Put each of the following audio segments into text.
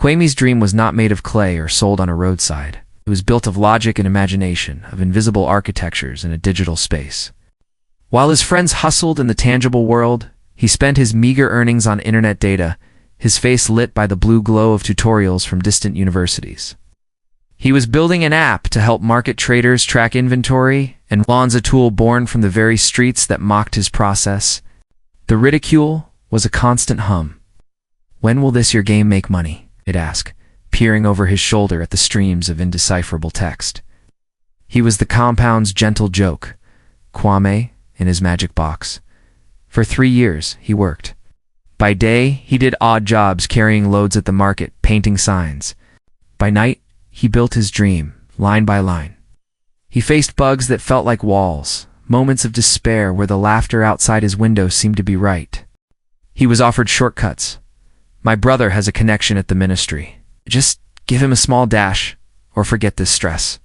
Kwame's dream was not made of clay or sold on a roadside. It was built of logic and imagination, of invisible architectures in a digital space. While his friends hustled in the tangible world, he spent his meager earnings on internet data, his face lit by the blue glow of tutorials from distant universities. He was building an app to help market traders track inventory, and Wan's a tool born from the very streets that mocked his process. The ridicule was a constant hum. "When will this your game make money?" it asked, peering over his shoulder at the streams of indecipherable text. He was the compound's gentle joke, Kwame, in his magic box. For 3 years, he worked. By day, he did odd jobs carrying loads at the market, painting signs. By night, he built his dream, line by line. He faced bugs that felt like walls, moments of despair where the laughter outside his window seemed to be right. He was offered shortcuts. "My brother has a connection at the ministry. Just give him a small dash, or forget this stress.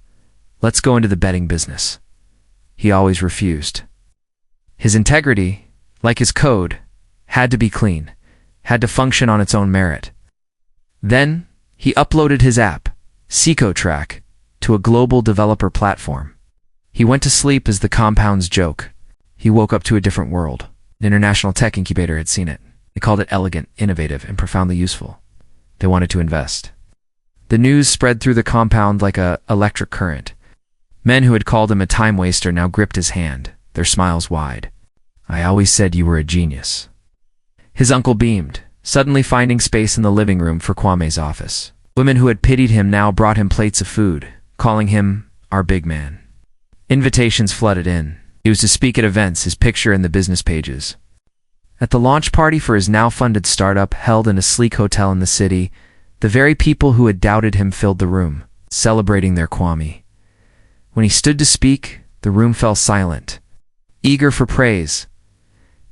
Let's go into the betting business." He always refused. His integrity, like his code, had to be clean, had to function on its own merit. Then, he uploaded his app, SecoTrack, to a global developer platform. He went to sleep as the compound's joke. He woke up to a different world. An international tech incubator had seen it. They called it elegant, innovative, and profoundly useful. They wanted to invest. The news spread through the compound like an electric current. Men who had called him a time waster now gripped his hand, their smiles wide. "I always said you were a genius." His uncle beamed, suddenly finding space in the living room for Kwame's office. Women who had pitied him now brought him plates of food, calling him our big man. Invitations flooded in. He was to speak at events, his picture in the business pages. At the launch party for his now-funded startup held in a sleek hotel in the city, the very people who had doubted him filled the room, celebrating their Kwame. When he stood to speak, the room fell silent, eager for praise.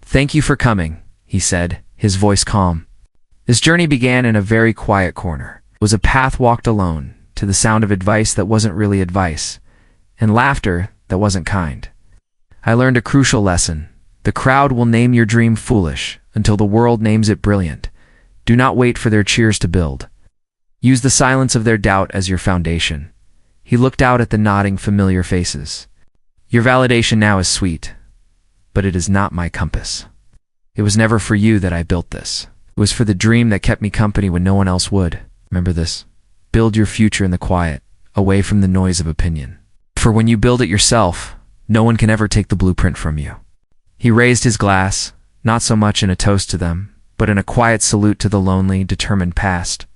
"Thank you for coming," he said, his voice calm. This journey began in a very quiet corner. It was a path walked alone, to the sound of advice that wasn't really advice, and laughter that wasn't kind. "I learned a crucial lesson. The crowd will name your dream foolish until the world names it brilliant. Do not wait for their cheers to build. Use the silence of their doubt as your foundation." He looked out at the nodding, familiar faces. "Your validation now is sweet, but it is not my compass. It was never for you that I built this. It was for the dream that kept me company when no one else would. Remember this. Build your future in the quiet, away from the noise of opinion. For when you build it yourself, no one can ever take the blueprint from you." He raised his glass, not so much in a toast to them, but in a quiet salute to the lonely, determined past.